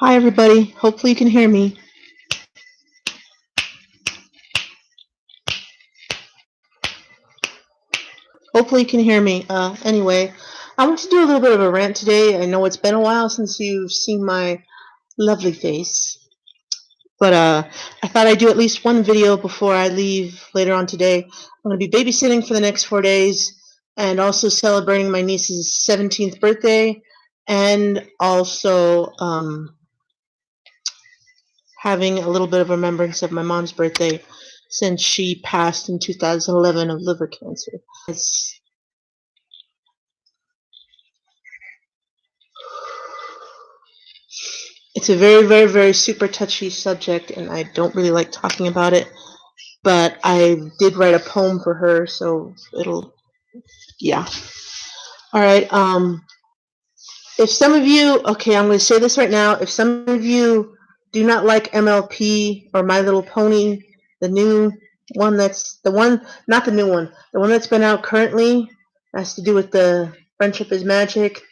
Hi everybody, hopefully you can hear me. Anyway, I want to do a little bit of a rant today. I know it's been a while since you've seen my lovely face, but I thought I'd do at least one video before I leave later on today. I'm going to be babysitting for the next 4 days and also celebrating my niece's 17th birthday and also having a little bit of remembrance of my mom's birthday since she passed in 2011 of liver cancer. It's a very, very, very super touchy subject, and I don't really like talking about it, but I did write a poem for her, so yeah. All right, if some of you, okay, I'm going to say this right now, if some of you do not like MLP or My Little Pony, the new one not the new one, the one that's been out currently, has to do with the Friendship is Magic,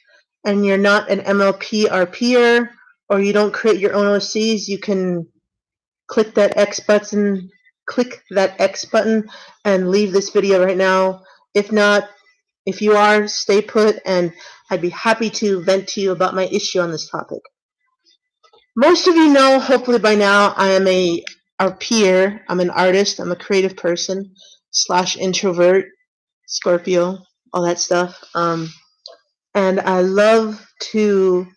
and you're not an MLP RPer, or you don't create your own OCs, you can click that X button and leave this video right now. If not, if you are, stay put, and I'd be happy to vent to you about my issue on this topic. Most of you know, hopefully by now, I am a RPer. I'm an artist. I'm a creative person / introvert, Scorpio, all that stuff. And I love to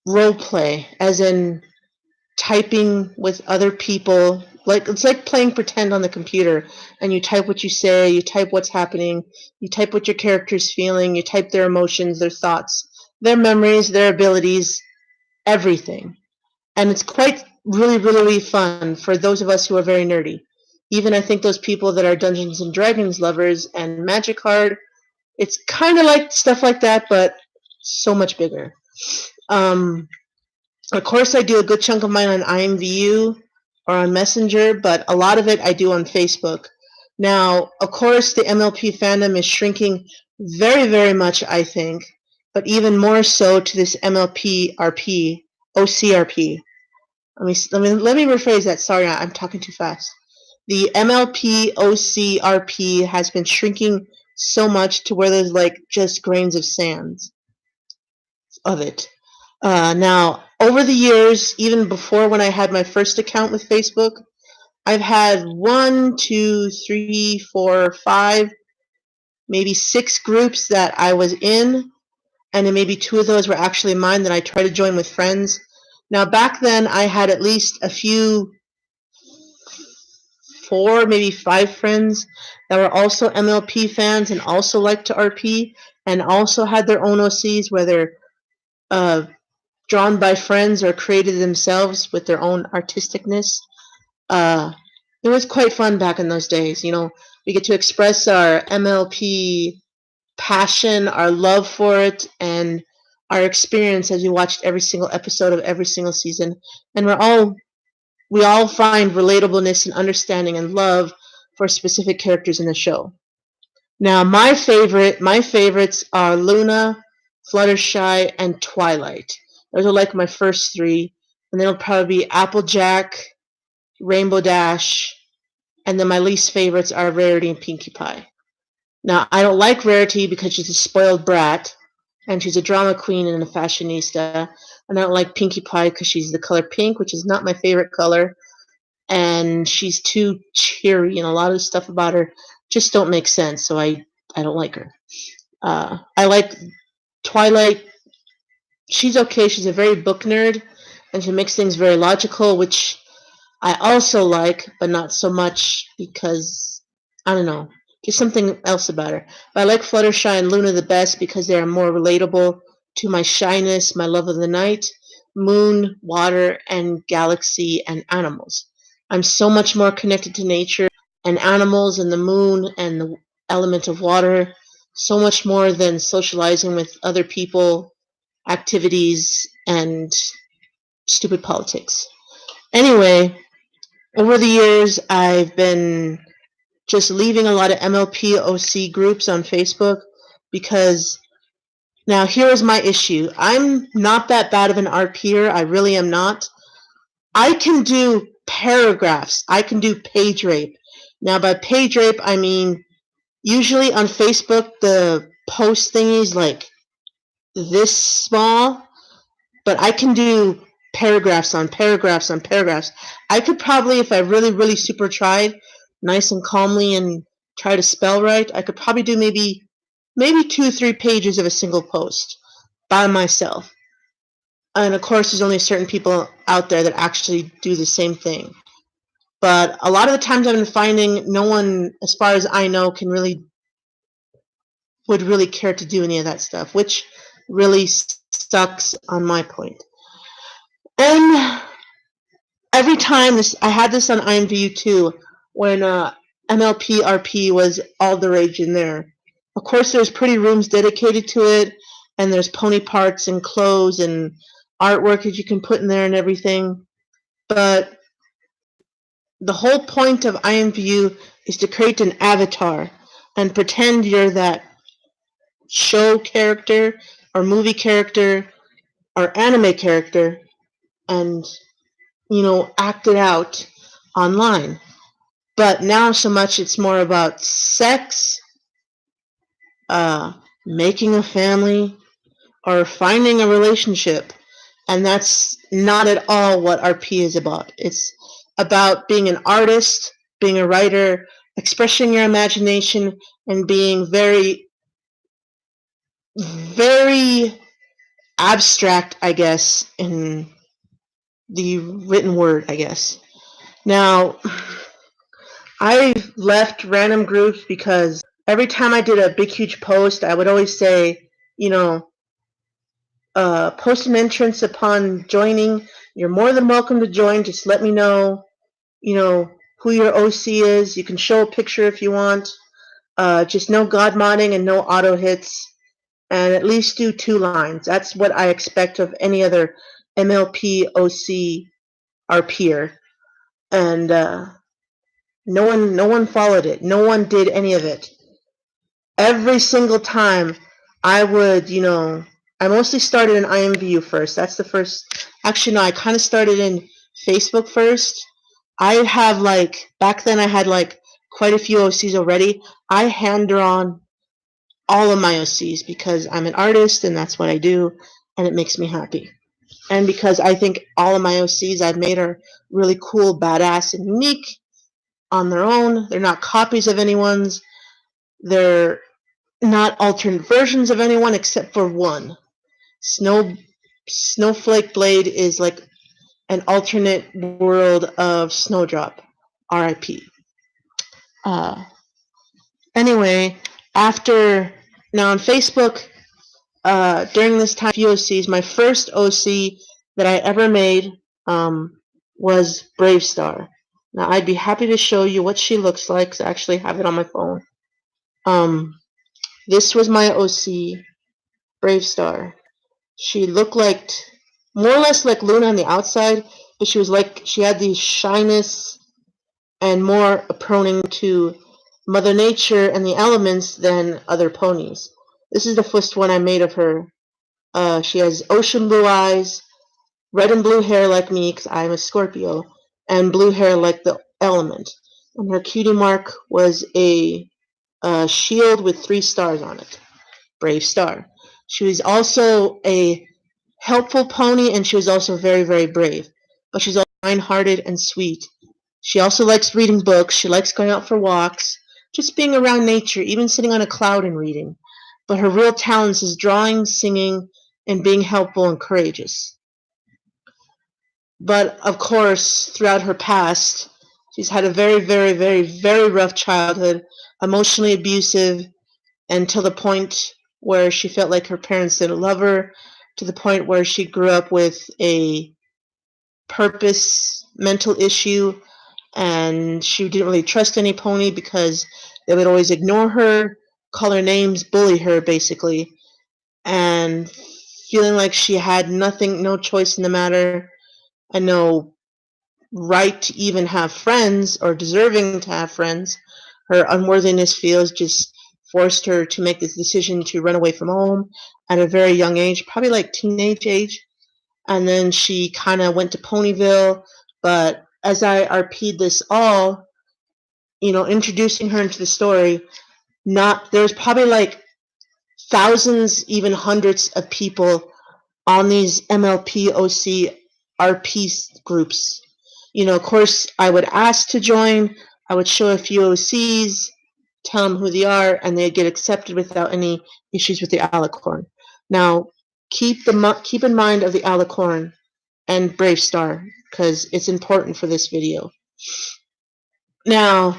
role play, as in typing with other people. It's like playing pretend on the computer, and you type what you say, you type what's happening, you type what your character's feeling, you type their emotions, their thoughts, their memories, their abilities, everything. And it's quite really, really fun for those of us who are very nerdy. Even I think those people that are Dungeons and Dragons lovers and Magic card, it's kind of like stuff like that, but so much bigger. Of course, I do a good chunk of mine on IMVU or on Messenger, but a lot of it I do on Facebook. Now, of course, the MLP fandom is shrinking very, very much, I think, but even more so to this MLP RP, OCRP. Let me rephrase that. Sorry, I'm talking too fast. The MLP OC RP has been shrinking so much to where there's like just grains of sand of it. Now, over the years, even before when I had my first account with Facebook, I've had 1, 2, 3, 4, 5, maybe 6 groups that I was in, and then maybe 2 of those were actually mine that I tried to join with friends. Now, back then, I had at least a few, 4, maybe 5 friends that were also MLP fans and also liked to RP and also had their own OCs, whether drawn by friends or created themselves with their own artisticness. It was quite fun back in those days. You know, we get to express our MLP passion, our love for it, and our experience as we watched every single episode of every single season. And we all find relatableness and understanding and love for specific characters in the show. Now, my favorites are Luna, Fluttershy, and Twilight. Those are like my first 3, and then it'll probably be Applejack, Rainbow Dash, and then my least favorites are Rarity and Pinkie Pie. Now, I don't like Rarity because she's a spoiled brat, and she's a drama queen and a fashionista, and I don't like Pinkie Pie because she's the color pink, which is not my favorite color, and she's too cheery, and a lot of stuff about her just don't make sense, so I don't like her. I like Twilight. She's okay. She's a very book nerd, and she makes things very logical, which I also like, but not so much because, I don't know, just something else about her. But I like Fluttershy and Luna the best because they are more relatable to my shyness, my love of the night, moon, water, and galaxy, and animals. I'm so much more connected to nature and animals and the moon and the element of water, so much more than socializing with other people, activities, and stupid politics. Anyway, over the years, I've been just leaving a lot of MLP OC groups on Facebook because Now, here is my issue. I'm not that bad of an RPer. I really am not. I can do paragraphs. I can do page rape. Now, by page rape, I mean usually on Facebook, the post thingy is like this small, but I can do paragraphs on paragraphs on paragraphs. I could probably, if I really, really super tried, nice and calmly and try to spell right, I could probably do maybe 2 or 3 pages of a single post by myself. And of course, there's only certain people out there that actually do the same thing. But a lot of the times I've been finding no one, as far as I know, would really care to do any of that stuff, which really sucks on my point. And every time I had this on IMVU too, when MLP RP was all the rage in there. Of course, there's pretty rooms dedicated to it, and there's pony parts and clothes and artwork that you can put in there and everything. But the whole point of IMVU is to create an avatar and pretend you're that show character or movie character or anime character and, act it out online. But now so much it's more about sex, making a family, or finding a relationship. And that's not at all what RP is about. It's about being an artist, being a writer, expressing your imagination, and being very, very abstract, I guess, in the written word, I guess. Now, I left random groups because every time I did a big, huge post, I would always say, post an entrance upon joining. You're more than welcome to join. Just let me know, who your OC is. You can show a picture if you want. Just no God modding and no auto hits. And at least do 2 lines. That's what I expect of any other MLP OC RPer. And no one followed it. No one did any of it. Every single time I would, I mostly started in IMVU first. That's the first. Actually, no, I kind of started in Facebook first. I have back then I had quite a few OCs already. I hand drawn all of my OCs because I'm an artist and that's what I do, and it makes me happy. And because I think all of my OCs I've made are really cool, badass, and unique on their own. They're not copies of anyone's. They're not alternate versions of anyone except for one. Snowflake Blade is like an alternate world of Snowdrop. R.I.P. Anyway, now on Facebook, during this time, OCs, my first OC that I ever made was Brave Star. Now, I'd be happy to show you what she looks like, because I actually have it on my phone. This was my OC, Brave Star. She looked more or less like Luna on the outside, but she had the shyness and more prone to Mother Nature and the elements than other ponies. This is the first one I made of her. She has ocean blue eyes, red and blue hair like me, because I'm a Scorpio, and blue hair like the element. And her cutie mark was a shield with 3 stars on it. Brave Star. She was also a helpful pony, and she was also very, very brave. But she's also kind-hearted and sweet. She also likes reading books. She likes going out for walks, just being around nature, even sitting on a cloud and reading. But her real talents is drawing, singing, and being helpful and courageous. But, of course, throughout her past, she's had a very, very, very, very rough childhood, emotionally abusive, until the point where she felt like her parents didn't love her, to the point where she grew up with a purpose mental issue, and she didn't really trust any pony because they would always ignore her, call her names, bully her, basically, and feeling like she had no choice in the matter, and no right to even have friends or deserving to have friends. Her unworthiness feels just forced her to make this decision to run away from home at a very young age, probably like teenage age. And then she kind of went to Ponyville. But as I RP'd this all, introducing her into the story, there's probably like thousands, even hundreds of people on these MLP OC RP groups. Of course, I would ask to join. I would show a few OCs, tell them who they are, and they'd get accepted without any issues with the alicorn. Now, keep in mind of the alicorn and Brave Star, because it's important for this video. Now,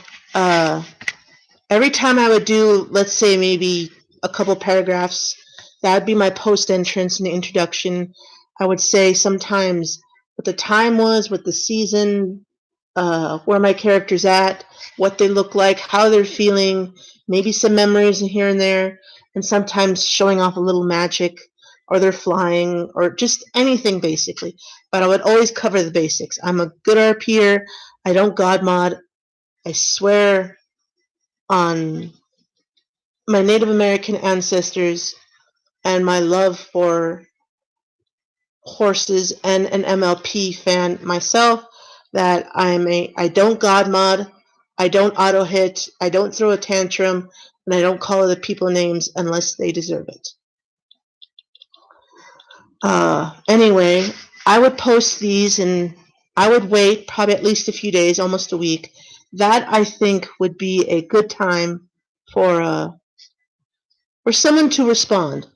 every time I would do, let's say maybe a couple paragraphs, that would be my post entrance and the introduction. I would say sometimes what the time was, what the season, where my character's at, what they look like, how they're feeling, maybe some memories here and there, and sometimes showing off a little magic, or they're flying, or just anything basically. But I would always cover the basics. I'm a good RPer. I don't god mod. I swear on my Native American ancestors and my love for horses, and an MLP fan myself, that I don't god mod, I don't auto hit, I don't throw a tantrum, and I don't call other people names unless they deserve it. Anyway, I would post these and I would wait probably at least a few days, almost a week. That I think would be a good time for someone to respond.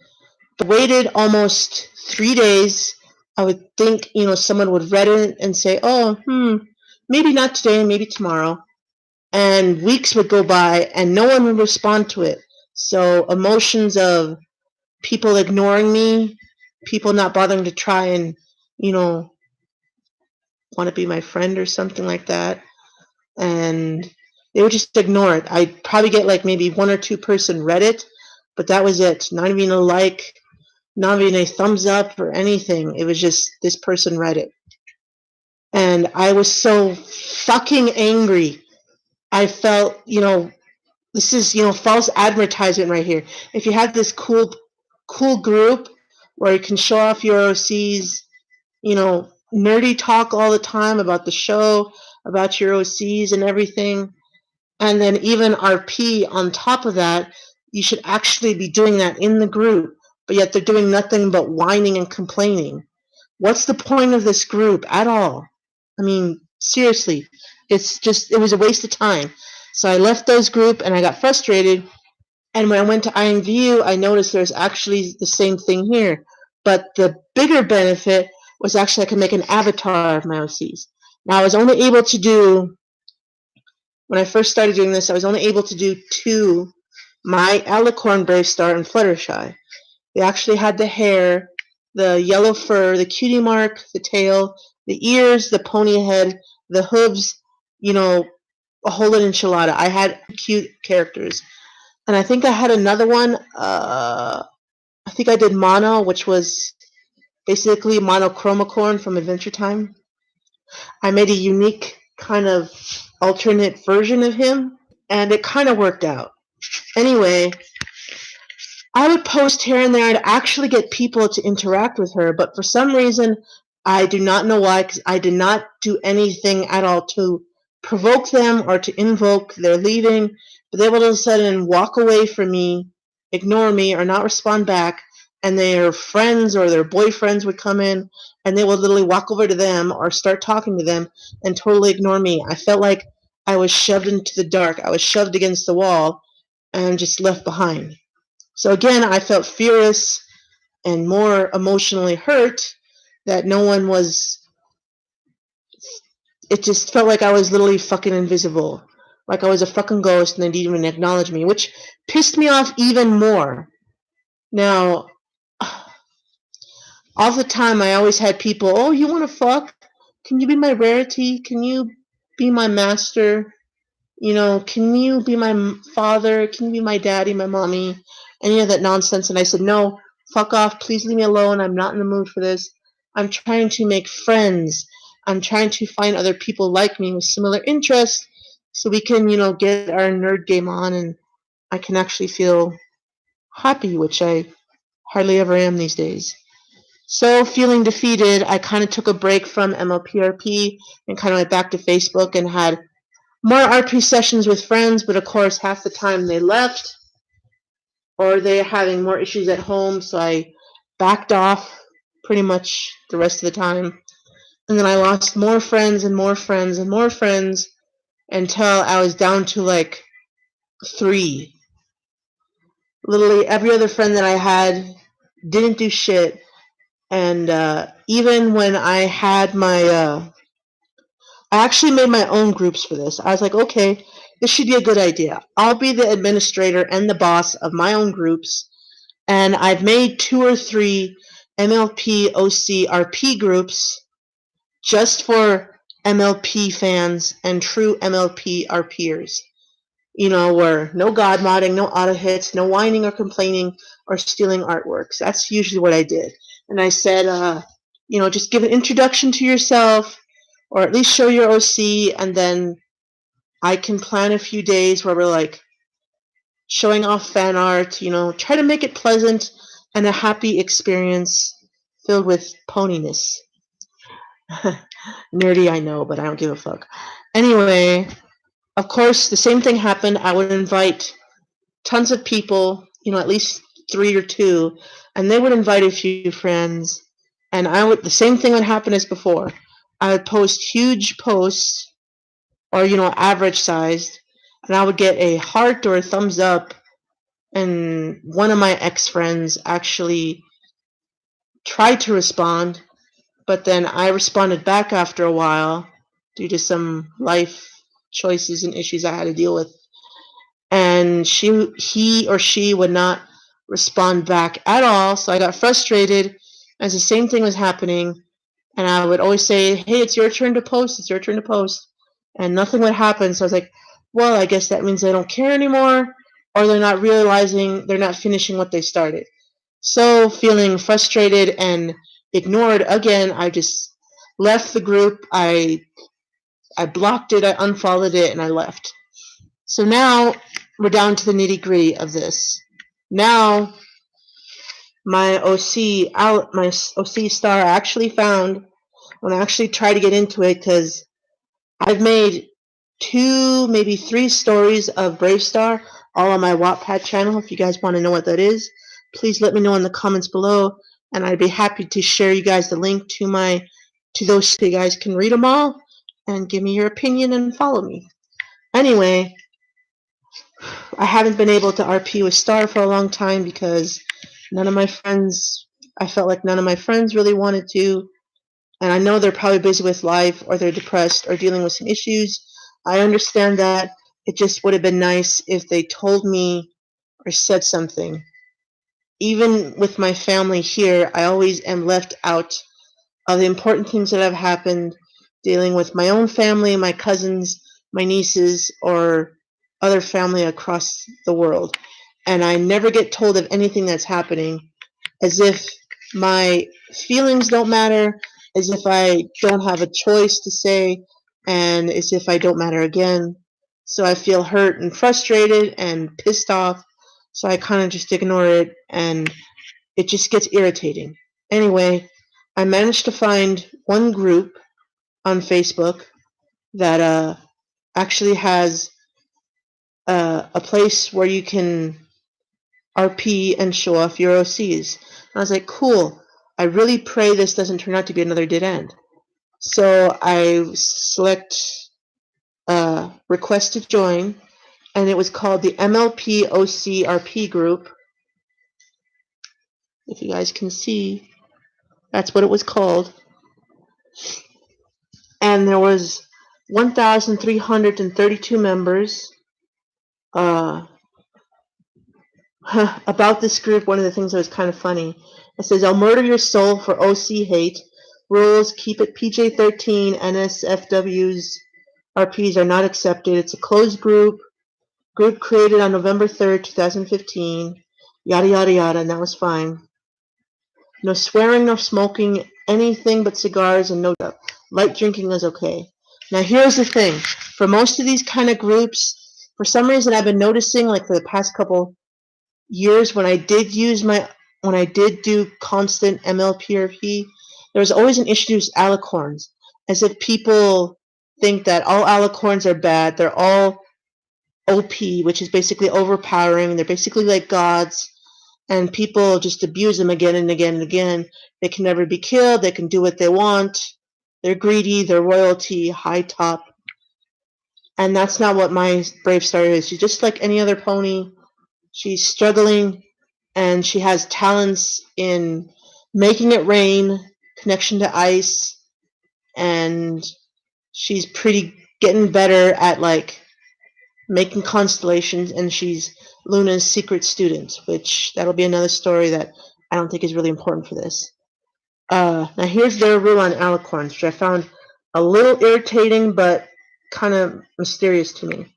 I waited almost 3 days. I would think, someone would read it and say, oh, maybe not today, maybe tomorrow. And weeks would go by and no one would respond to it. So emotions of people ignoring me, people not bothering to try and, want to be my friend or something like that. And they would just ignore it. I'd probably get like maybe 1 or 2 person read it, but that was it. Not even a like, not even a thumbs up or anything. It was just this person read it. And I was so fucking angry. I felt, this is, false advertisement right here. If you have this cool group where you can show off your OCs, nerdy talk all the time about the show, about your OCs and everything, and then even RP on top of that, you should actually be doing that in the group, but yet they're doing nothing but whining and complaining. What's the point of this group at all? I mean, seriously, it was a waste of time. So I left those group and I got frustrated. And when I went to InView, I noticed there's actually the same thing here. But the bigger benefit was actually I could make an avatar of my OCs. Now, I was only able to do, when I first started doing this, I was only able to do 2, my Alicorn, Brave Star, and Fluttershy. They actually had the hair, the yellow fur, the cutie mark, the tail, the ears, the pony head, the hooves, a whole enchilada. I had cute characters. And I think I had another one. I think I did Mono, which was basically Monochromacorn from Adventure Time. I made a unique kind of alternate version of him, and it kind of worked out. Anyway, I would post here and there to actually get people to interact with her, but for some reason, I do not know why, because I did not do anything at all to provoke them or to invoke their leaving, but they would all of a sudden walk away from me, ignore me, or not respond back, and their friends or their boyfriends would come in, and they would literally walk over to them or start talking to them and totally ignore me. I felt like I was shoved into the dark. I was shoved against the wall and just left behind. So again, I felt furious and more emotionally hurt that no one was, it just felt like I was literally fucking invisible. Like I was a fucking ghost and they didn't even acknowledge me, which pissed me off even more. Now, all the time I always had people, oh, you want to fuck? Can you be my rarity? Can you be my master? Can you be my father? Can you be my daddy, my mommy? Any of that nonsense. And I said, no, fuck off. Please leave me alone. I'm not in the mood for this. I'm trying to make friends. I'm trying to find other people like me with similar interests so we can, get our nerd game on and I can actually feel happy, which I hardly ever am these days. So feeling defeated, I kind of took a break from MLPRP and kind of went back to Facebook and had more RP sessions with friends, but of course half the time they left or they're having more issues at home, so I backed off pretty much the rest of the time. And then I lost more friends and more friends and more friends until I was down to like 3. Literally every other friend that I had didn't do shit. And even when I had I actually made my own groups for this. I was like, okay, this should be a good idea. I'll be the administrator and the boss of my own groups. And I've made 2 or 3 MLP OC RP groups just for MLP fans and true MLP RPers. You know, where no god modding, no auto hits, no whining or complaining or stealing artworks. That's usually what I did. And I said, just give an introduction to yourself, or at least show your OC, and then I can plan a few days where we're like showing off fan art, try to make it pleasant and a happy experience filled with poniness. Nerdy, I know, but I don't give a fuck. Anyway, of course, the same thing happened. I would invite tons of people, at least 3 or 2, and they would invite a few friends, and the same thing would happen as before. I would post huge posts, or, average sized, and I would get a heart or a thumbs up, and one of my ex-friends actually tried to respond, but then I responded back after a while due to some life choices and issues I had to deal with. And he or she would not respond back at all, so I got frustrated as the same thing was happening, and I would always say, hey, it's your turn to post, and nothing would happen. So I was like, well, I guess that means they don't care anymore, or they're not realizing they're not finishing what they started. So feeling frustrated and ignored again, I just left the group. I blocked it, I unfollowed it, and I left. So now we're down to the nitty-gritty of this. Now my OC star I actually found when I actually tried to get into it, because I've made 2, maybe 3 stories of Brave Star all on my Wattpad channel. If you guys want to know what that is, please let me know in the comments below, and I'd be happy to share you guys the link to those so you guys can read them all and give me your opinion and follow me. Anyway, I haven't been able to RP with Star for a long time because I felt like none of my friends really wanted to, and I know they're probably busy with life, or they're depressed, or dealing with some issues. I understand that. It just would have been nice if they told me or said something. Even with my family here, I always am left out of the important things that have happened, dealing with my own family, my cousins, my nieces, or other family across the world. And I never get told of anything that's happening, as if my feelings don't matter, as if I don't have a choice to say, and as if I don't matter again. So I feel hurt and frustrated and pissed off, so I kind of just ignore it, and it just gets irritating. Anyway, I managed to find one group on Facebook that actually has a place where you can RP and show off your OCs. And I was like, cool. I really pray this doesn't turn out to be another dead end. So I select request to join, and it was called the MLP OC RP Group. If you guys can see, that's what it was called. And there was 1,332 members. About this group, one of the things that was kind of funny, it says, I'll murder your soul for OC hate. Rules, keep it PJ-13. NSFWs, RPs are not accepted. It's a closed group. Group created on November 3rd, 2015. Yada, yada, yada, and that was fine. No swearing, no smoking, anything but cigars, and no light drinking is okay. Now here's the thing. For most of these kind of groups, For some reason, I've been noticing, like, for the past couple years, when I did do constant MLP RP, there was always an issue with alicorns, as if people think that all alicorns are bad. They're all OP, which is basically overpowering. They're basically like gods, and people just abuse them again and again and again. They can never be killed. They can do what they want. They're greedy. They're royalty, high top. And that's not what my Brave Star is. She's just like any other pony. She's struggling, and she has talents in making it rain, connection to ice, and she's getting better at, like, making constellations, and she's Luna's secret student, which that'll be another story that I don't think is really important for this. Now here's their rule on alicorns, which I found a little irritating but kind of mysterious to me.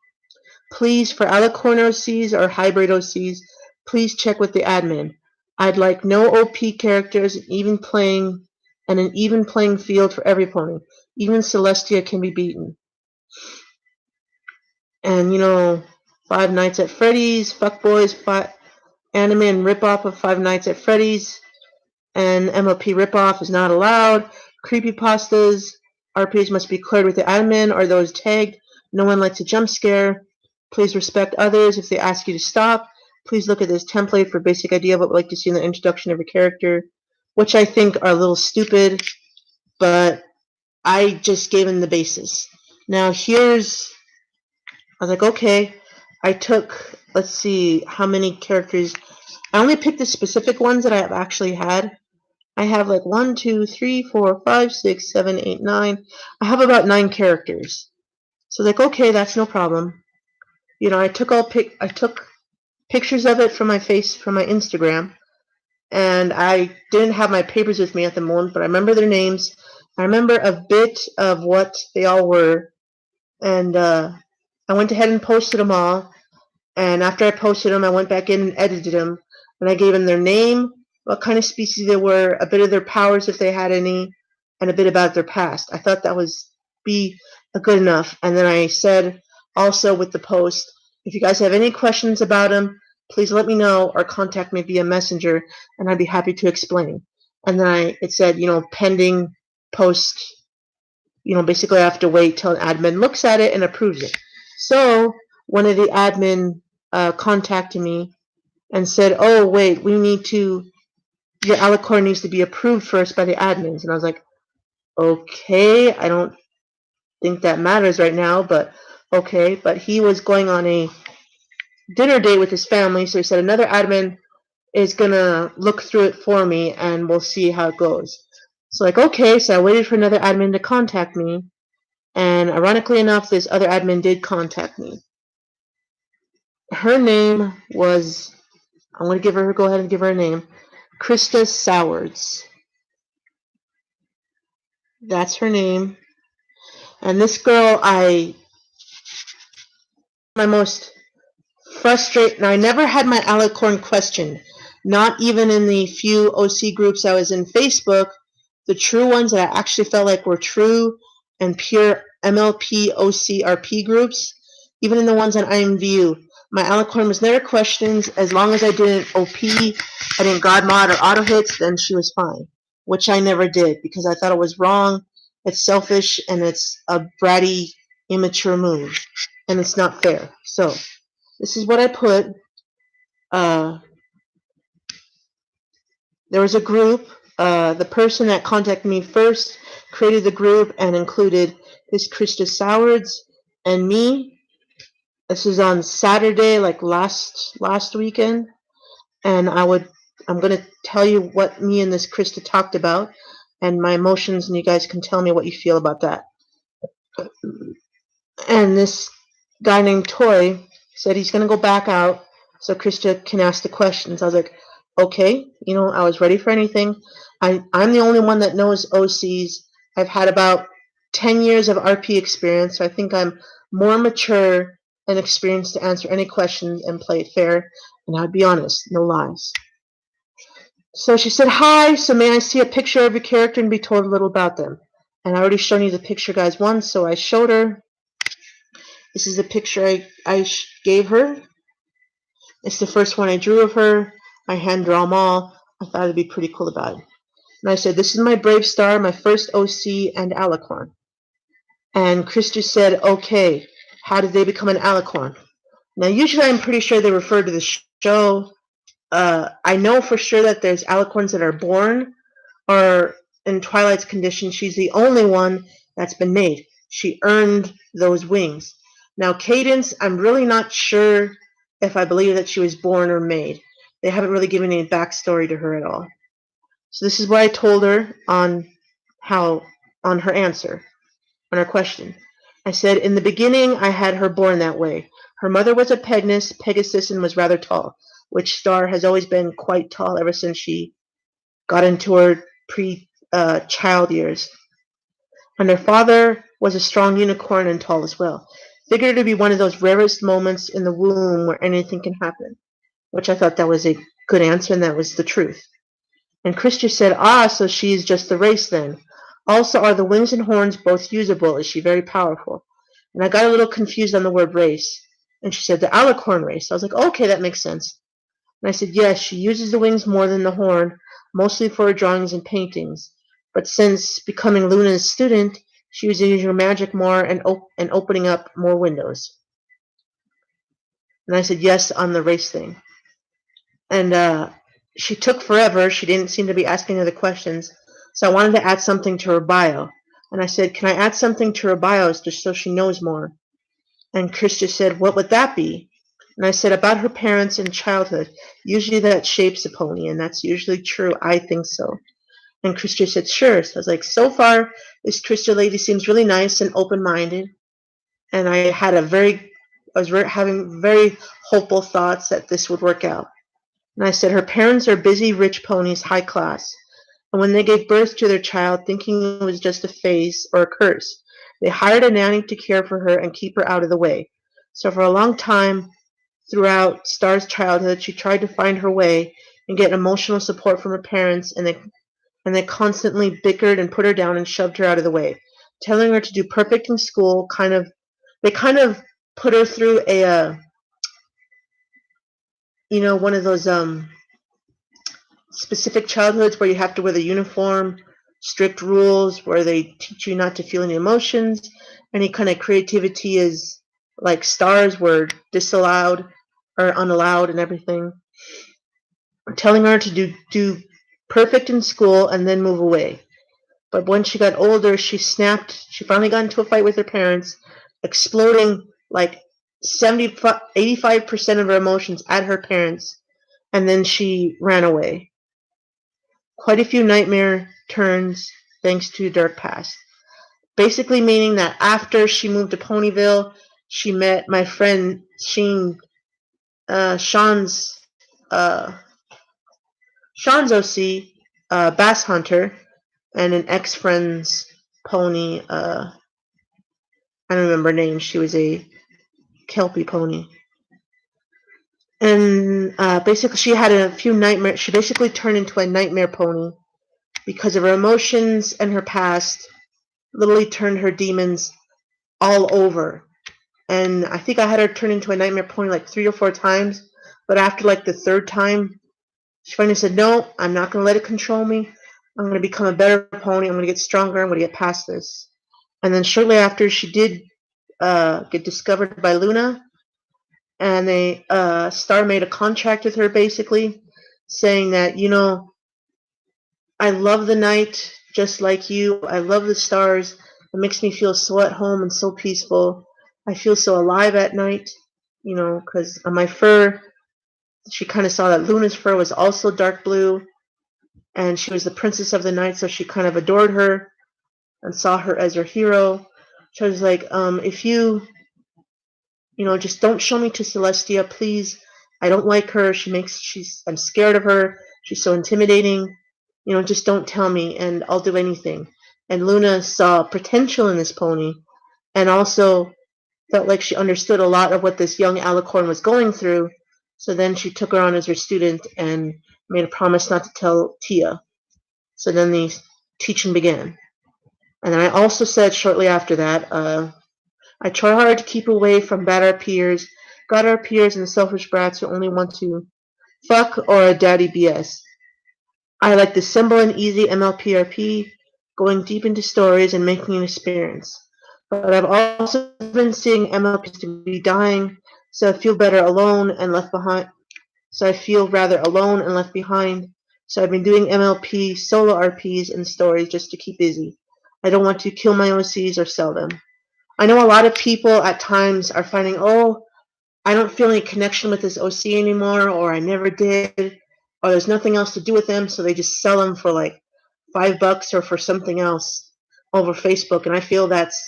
Please, for alicorn OCs or hybrid OCs, please check with the admin. I'd like no OP characters and an even playing field for every pony. Even Celestia can be beaten. And, Five Nights at Freddy's, Fuckboys, anime and ripoff of Five Nights at Freddy's, and MLP ripoff is not allowed. Creepypastas, RPs must be cleared with the admin or those tagged. No one likes a jump scare. Please respect others if they ask you to stop. Please look at this template for a basic idea of what we'd like to see in the introduction of a character, which I think are a little stupid, but I just gave them the basis. Now I was like, okay, I took, let's see how many characters. I only picked the specific ones that I have actually had. I have like 1, 2, 3, 4, 5, 6, 7, 8, 9. I have about 9 characters. So like, okay, that's no problem. I took pictures of it from my Instagram, and I didn't have my papers with me at the moment, but I remember their names. I remember a bit of what they all were, and I went ahead and posted them all. And after I posted them, I went back in and edited them, and I gave them their name, what kind of species they were, a bit of their powers if they had any, and a bit about their past. I thought that was good enough. And then I said also with the post, if you guys have any questions about them, please let me know or contact me via messenger, and I'd be happy to explain. And then it said, pending post, basically I have to wait till an admin looks at it and approves it. So one of the admin contacted me and said, oh, wait, your alicorn needs to be approved first by the admins. And I was like, okay, I don't think that matters right now, but okay. But he was going on a dinner date with his family, so he said another admin is going to look through it for me, and we'll see how it goes. So like, okay, so I waited for another admin to contact me, and ironically enough, this other admin did contact me. Her name was, I'm going to go ahead and give her a name, Krista Sowards. That's her name. And this girl, my most frustrating, I never had my alicorn questioned, not even in the few OC groups I was in Facebook, the true ones that I actually felt like were true and pure MLP OC RP groups, even in the ones on IMVU. My alicorn was never questioned. As long as I didn't OP, I didn't God mod or auto hits, then she was fine, which I never did because I thought it was wrong. It's selfish, and it's a bratty, immature move, and it's not fair. So this is what I put. There was a group. The person that contacted me first created the group and included this Krista Sowards and me. This is on Saturday, like last weekend, and I'm going to tell you what me and this Krista talked about and my emotions, and you guys can tell me what you feel about that. And this guy named Toy said he's going to go back out so Krista can ask the questions. I was like, okay, I was ready for anything. I'm the only one that knows OCs. I've had about 10 years of RP experience, so I think I'm more mature and experienced to answer any questions and play it fair. And I'd be honest, no lies. So she said, hi, so may I see a picture of your character and be told a little about them? And I already shown you the picture, guys, once, so I showed her. This is a picture I gave her. It's the first one I drew of her. I hand draw them all. I thought it'd be pretty cool about it. And I said, this is my Brave Star, my first OC and Alicorn. And Christy said, okay, how did they become an Alicorn? Now, usually I'm pretty sure they refer to the show. I know for sure that there's Alicorns that are born, or in Twilight's condition, she's the only one that's been made. She earned those wings. Now, Cadence, I'm really not sure if I believe that she was born or made. They haven't really given any backstory to her at all. So this is what I told her on her answer, on her question. I said, in the beginning, I had her born that way. Her mother was a Pegasus, and was rather tall, which Star has always been quite tall ever since she got into her child years. And her father was a strong unicorn and tall as well. Figured to be one of those rarest moments in the womb where anything can happen, which I thought that was a good answer, and that was the truth. And Christian said, so she is just the race then. Also, are the wings and horns both usable? Is she very powerful? And I got a little confused on the word race. And she said, the Alicorn race. I was like, okay, that makes sense. And I said, yes, she uses the wings more than the horn, mostly for her drawings and paintings. But since becoming Luna's student, she was using her magic more and opening up more windows. And I said, yes, on the race thing. And she took forever. She didn't seem to be asking other questions. So I wanted to add something to her bio. And I said, can I add something to her bio just so she knows more? And Krista said, what would that be? And I said, about her parents and childhood. Usually that shapes a pony, and that's usually true. I think so. And Krista said, sure. So I was like, so far, this Krista lady seems really nice and open-minded. And I was having very hopeful thoughts that this would work out. And I said, her parents are busy, rich ponies, high class. And when they gave birth to their child, thinking it was just a phase or a curse, they hired a nanny to care for her and keep her out of the way. So for a long time, throughout Star's childhood, she tried to find her way and get emotional support from her parents, and they constantly bickered and put her down and shoved her out of the way, telling her to do perfect in school. They kind of put her through one of those specific childhoods where you have to wear the uniform, strict rules where they teach you not to feel any emotions. Any kind of creativity is like Stars were disallowed or unallowed and everything. Telling her to do perfect in school and then move away. But when she got older, she snapped. She finally got into a fight with her parents, exploding like 85% of her emotions at her parents, and then she ran away. Quite a few nightmare turns thanks to Dark Past. Basically meaning that after she moved to Ponyville, she met my friend Sean's OC, Bass Hunter, and an ex-friend's pony. I don't remember her name. She was a Kelpie pony. And basically she had a few nightmares. She basically turned into a nightmare pony because of her emotions and her past. Literally turned her demons all over. And I think I had her turn into a nightmare pony like 3 or 4 times. But after like the 3rd time, she finally said, no, I'm not going to let it control me. I'm going to become a better pony. I'm going to get stronger. I'm going to get past this. And then shortly after, she did get discovered by Luna. And Star made a contract with her, basically, saying that, I love the night just like you. I love the stars. It makes me feel so at home and so peaceful. I feel so alive at night, because on my fur, she kind of saw that Luna's fur was also dark blue, and she was the princess of the night, so she kind of adored her and saw her as her hero. She was like, if you just don't show me to Celestia, please. I don't like her. I'm scared of her. She's so intimidating. Just don't tell me, and I'll do anything. And Luna saw potential in this pony, and also felt like she understood a lot of what this young Alicorn was going through. So then she took her on as her student and made a promise not to tell Tia. So then the teaching began. And then I also said shortly after that, I try hard to keep away from bad RPers, god RPers, and selfish brats who only want to fuck or a daddy BS. I like the simple and easy MLP RP, going deep into stories and making an experience. But I've also been seeing MLPs to be dying, so I feel better alone and left behind. So I feel rather alone and left behind. So I've been doing MLP solo RPs and stories just to keep busy. I don't want to kill my OCs or sell them. I know a lot of people at times are finding, oh, I don't feel any connection with this OC anymore, or I never did, or there's nothing else to do with them, so they just sell them for like $5 or for something else over Facebook, and I feel that's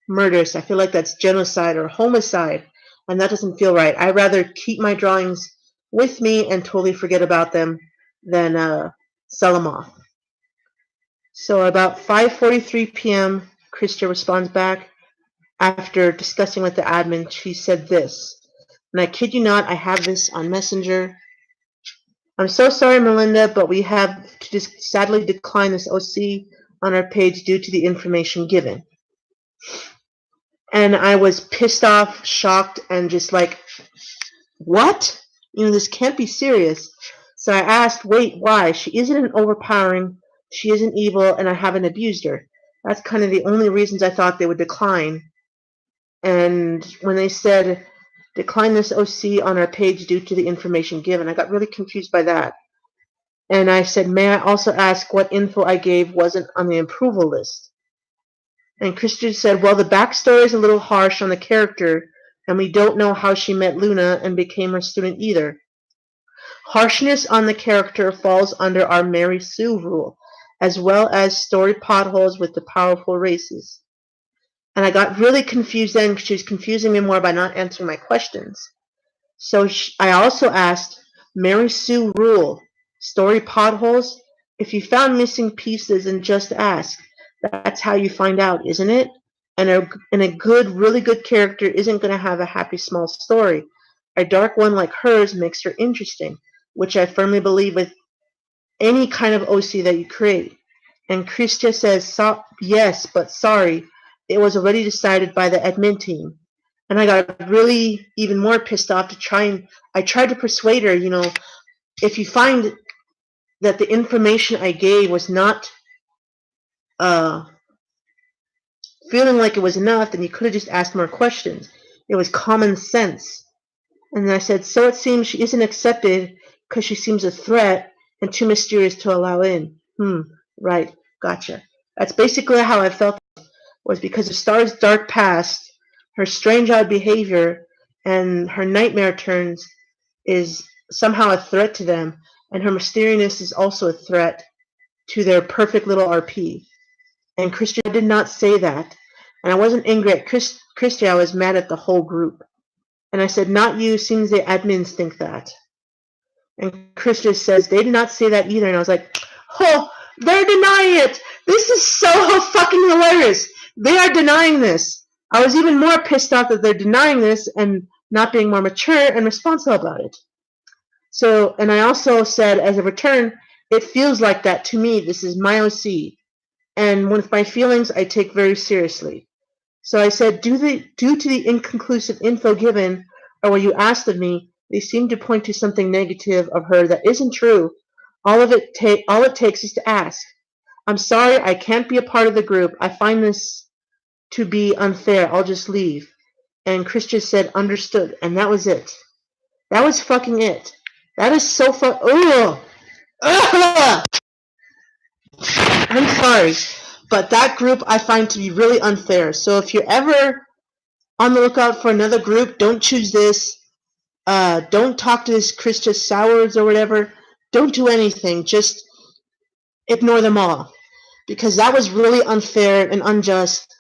murderous. I feel like that's genocide or homicide, and that doesn't feel right. I'd rather keep my drawings with me and totally forget about them than sell them off. So about 5:43 p.m., Christia responds back. After discussing with the admin, she said this. And I kid you not, I have this on Messenger. I'm so sorry, Melinda, but we have to just sadly decline this OC on our page due to the information given. And I was pissed off, shocked, and just like, what? This can't be serious. So I asked, wait, why? She isn't an overpowering, she isn't evil, and I haven't abused her. That's kind of the only reasons I thought they would decline. And when they said, decline this OC on our page due to the information given, I got really confused by that. And I said, may I also ask what info I gave wasn't on the approval list? And Christian said, well, the backstory is a little harsh on the character, and we don't know how she met Luna and became her student either. Harshness on the character falls under our Mary Sue rule, as well as story potholes with the powerful races. And I got really confused then because she was confusing me more by not answering my questions. So I also asked, Mary Sue rule, story potholes? If you found missing pieces, then just ask. That's how you find out, isn't it? And a good, really good character isn't going to have a happy small story. A dark one like hers makes her interesting, which I firmly believe with any kind of OC that you create. And Christia says, yes, but sorry, it was already decided by the admin team. And I got really even more pissed off I tried to persuade her, if you find that the information I gave was not feeling like it was enough, then you could have just asked more questions. It was common sense. And I said, so it seems she isn't accepted because she seems a threat and too mysterious to allow in. Right, gotcha. That's basically how I felt, was because of Star's dark past, her strange odd behavior, and her nightmare turns is somehow a threat to them, and her mysteriousness is also a threat to their perfect little RP. And Christian did not say that. And I wasn't angry at Christian, I was mad at the whole group. And I said, not you, seems the admins think that. And Christian says, they did not say that either. And I was like, oh, they're denying it. This is so fucking hilarious. They are denying this. I was even more pissed off that they're denying this and not being more mature and responsible about it. So, and I also said, as a return, it feels like that to me. This is my OC. And with my feelings, I take very seriously. So I said, due to the inconclusive info given, or what you asked of me, they seem to point to something negative of her that isn't true. All it takes is to ask. I'm sorry, I can't be a part of the group. I find this to be unfair. I'll just leave. And Christian said, understood. And that was it. That was fucking it. That is so ugh! Ugh! I'm sorry, but that group I find to be really unfair. So if you're ever on the lookout for another group, don't choose this. Don't talk to this Christian Sowards or whatever. Don't do anything. Just ignore them all. Because that was really unfair and unjust.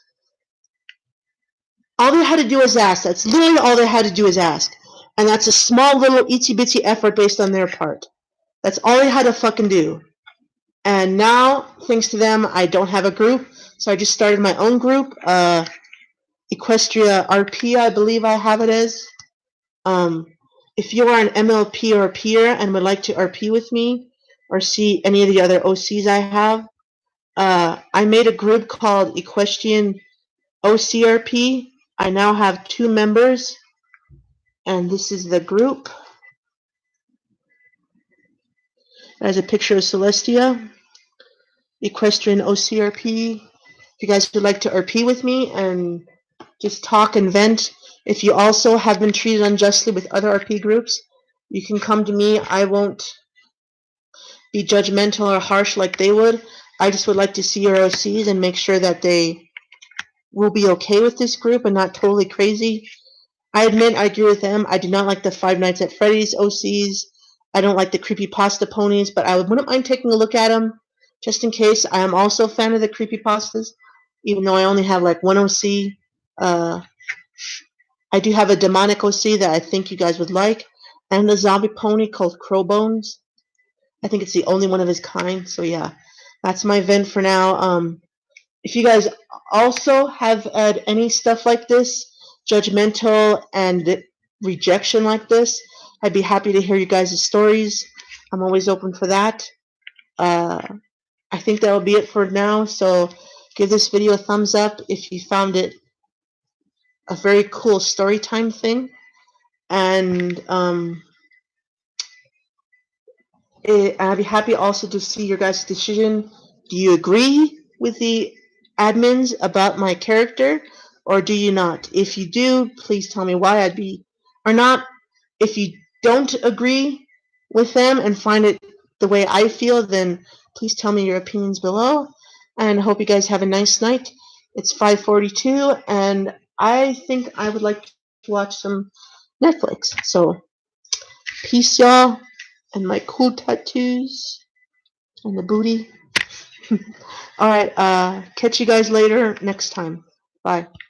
All they had to do was ask. That's literally all they had to do is ask. And that's a small little itsy-bitsy effort based on their part. That's all they had to fucking do. And now, thanks to them, I don't have a group. So I just started my own group. Equestria RP, I believe I have it as. If you are an MLP or peer and would like to RP with me or see any of the other OCs I have, I made a group called Equestrian OC RP. I now have 2 members, and this is the group. There's a picture of Celestia, Equestrian OCRP. If you guys would like to RP with me and just talk and vent, if you also have been treated unjustly with other RP groups, you can come to me. I won't be judgmental or harsh like they would. I just would like to see your OCs and make sure that they will be okay with this group and not totally crazy. I admit I agree with them. I do not like the Five Nights at Freddy's OCs. I don't like the creepypasta ponies, but I wouldn't mind taking a look at them just in case. I am also a fan of the creepypastas, even though I only have like one OC. I do have a demonic OC that I think you guys would like, and a zombie pony called Crowbones. I think it's the only one of his kind. So yeah, that's my vent for now. If you guys also have had any stuff like this, judgmental and rejection like this, I'd be happy to hear you guys' stories. I'm always open for that. I think that'll be it for now. So give this video a thumbs up if you found it a very cool story time thing. And I'd be happy also to see your guys' decision. Do you agree with the admins about my character, or do you not? If you do, please tell me why. I'd be, or not. If you don't agree with them and find it the way I feel, then please tell me your opinions below. And I hope you guys have a nice night. It's 5:42, and I think I would like to watch some Netflix. So, peace, y'all, and my cool tattoos and the booty. All right, catch you guys later next time. Bye.